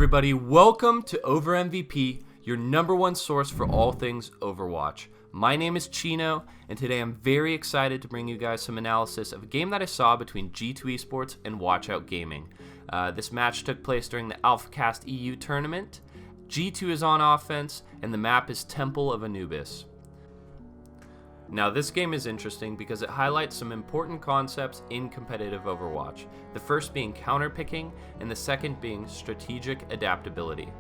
everybody, welcome to OverMVP, your number one source for all things Overwatch. My name is Chino, and today I'm very excited to bring you guys some analysis of a game that I saw between G2 Esports and Watchout Gaming. This match took place during the Alphacast EU tournament. G2 is on offense, and the map is Temple of Anubis. Now, this game is interesting because it highlights some important concepts in competitive Overwatch, the first being counterpicking, and the second being strategic adaptability.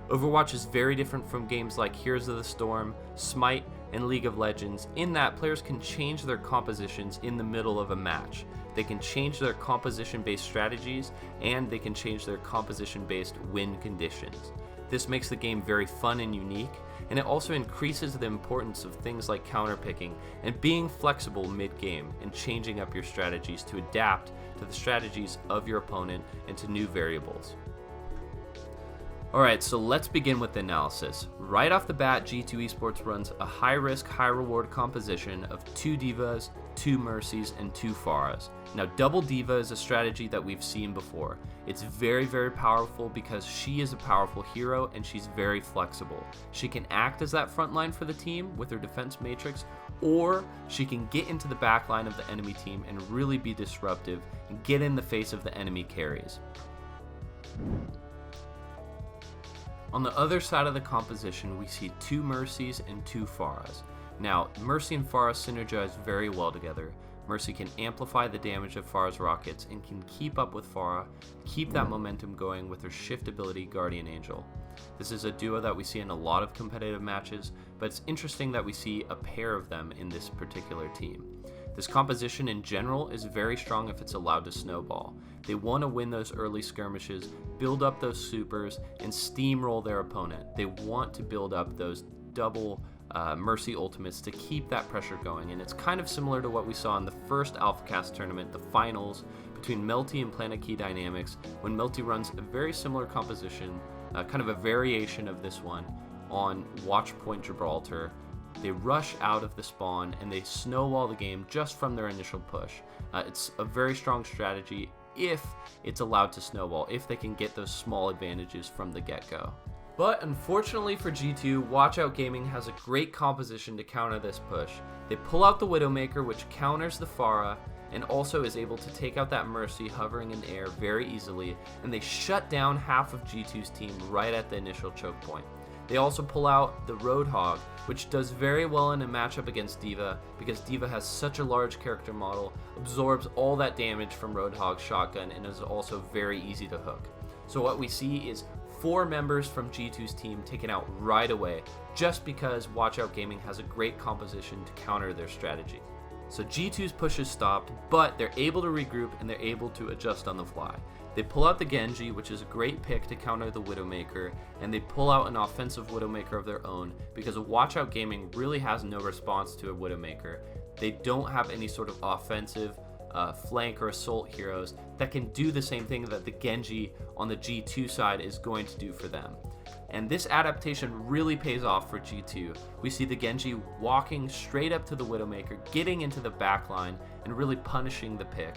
Overwatch is very different from games like Heroes of the Storm, Smite, and League of Legends in that players can change their compositions in the middle of a match. They can change their composition-based strategies, and they can change their composition-based win conditions. This makes the game very fun and unique, and it also increases the importance of things like counterpicking and being flexible mid-game and changing up your strategies to adapt to the strategies of your opponent and to new variables. Alright, so let's begin with the analysis. Right off the bat, G2 Esports runs a high-risk, high-reward composition of 2 Divas, 2 Mercies, and 2 Pharahs. Now, Double Diva is a strategy that we've seen before. It's very, very powerful because she is a powerful hero and she's very flexible. She can act as that front line for the team with her defense matrix, or she can get into the back line of the enemy team and really be disruptive and get in the face of the enemy carries. On the other side of the composition, we see 2 Mercies and 2 Pharahs. Now, Mercy and Pharah synergize very well together. Mercy can amplify the damage of Pharah's rockets and can keep up with Pharah, keep that momentum going with her shift ability, Guardian Angel. This is a duo that we see in a lot of competitive matches, but it's interesting that we see a pair of them in this particular team. This composition in general is very strong if it's allowed to snowball. They want to win those early skirmishes, build up those supers, and steamroll their opponent. They want to build up those double Mercy ultimates to keep that pressure going, and it's kind of similar to what we saw in the first Alphacast tournament, the finals between Melty and Planet Key Dynamics, when Melty runs a very similar composition, kind of a variation of this one, on Watch Point Gibraltar. They rush out of the spawn and they snowball the game just from their initial push. It's a very strong strategy if it's allowed to snowball, if they can get those small advantages from the get-go. But unfortunately for G2, Watchout Gaming has a great composition to counter this push. They pull out the Widowmaker, which counters the Pharah, and also is able to take out that Mercy hovering in air very easily, and they shut down half of G2's team right at the initial choke point. They also pull out the Roadhog, which does very well in a matchup against D.Va because D.Va has such a large character model, absorbs all that damage from Roadhog's shotgun, and is also very easy to hook. So what we see is 4 members from G2's team taken out right away just because Watchout Gaming has a great composition to counter their strategy. So G2's push is stopped, but they're able to regroup and they're able to adjust on the fly. They pull out the Genji, which is a great pick to counter the Widowmaker, and they pull out an offensive Widowmaker of their own because Watchout Gaming really has no response to a Widowmaker. They don't have any sort of offensive flank or assault heroes that can do the same thing that the Genji on the G2 side is going to do for them. And this adaptation really pays off for G2. We see the Genji walking straight up to the Widowmaker, getting into the backline, and really punishing the pick.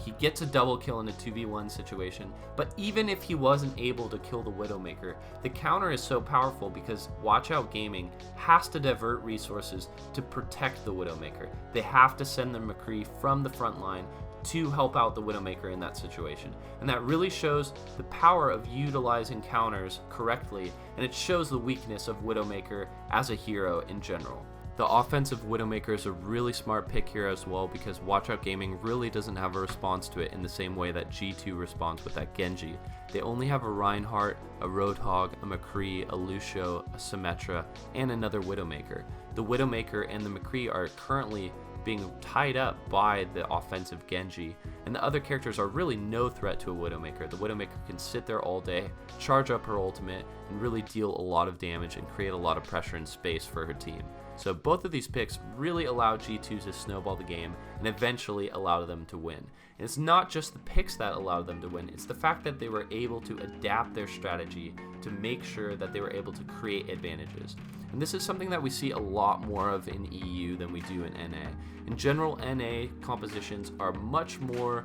He gets a double kill in a 2v1 situation, but even if he wasn't able to kill the Widowmaker, the counter is so powerful because Watchout Gaming has to divert resources to protect the Widowmaker. They have to send the McCree from the front line to help out the Widowmaker in that situation. And that really shows the power of utilizing counters correctly, and it shows the weakness of Widowmaker as a hero in general. The offensive Widowmaker is a really smart pick here as well because Watchout Gaming really doesn't have a response to it in the same way that G2 responds with that Genji. They only have a Reinhardt, a Roadhog, a McCree, a Lucio, a Symmetra, and another Widowmaker. The Widowmaker and the McCree are currently being tied up by the offensive Genji, and the other characters are really no threat to a Widowmaker. The Widowmaker can sit there all day, charge up her ultimate, and really deal a lot of damage and create a lot of pressure and space for her team. So both of these picks really allow G2 to snowball the game and eventually allow them to win. And it's not just the picks that allowed them to win, it's the fact that they were able to adapt their strategy to make sure that they were able to create advantages. And this is something that we see a lot more of in EU than we do in NA. In general, NA compositions are much more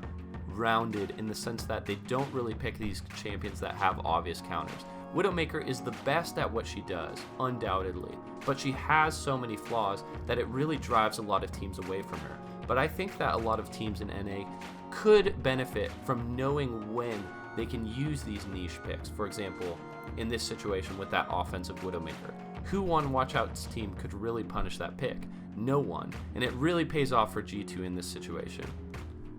rounded in the sense that they don't really pick these champions that have obvious counters. Widowmaker is the best at what she does, undoubtedly, but she has so many flaws that it really drives a lot of teams away from her. But I think that a lot of teams in NA could benefit from knowing when they can use these niche picks. For example, in this situation with that offensive Widowmaker, who on Watch Out's team could really punish that pick? No one, and it really pays off for G2 in this situation.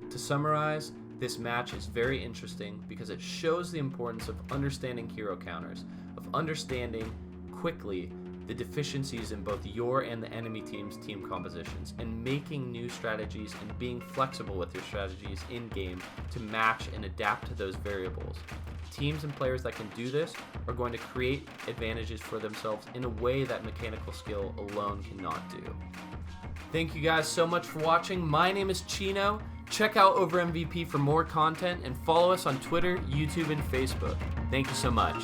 To summarize, this match is very interesting because it shows the importance of understanding hero counters, of understanding quickly the deficiencies in both your and the enemy team's team compositions, and making new strategies and being flexible with your strategies in-game to match and adapt to those variables. Teams and players that can do this are going to create advantages for themselves in a way that mechanical skill alone cannot do. Thank you guys so much for watching. My name is Chino. Check out OverMVP for more content and follow us on Twitter, YouTube, and Facebook. Thank you so much.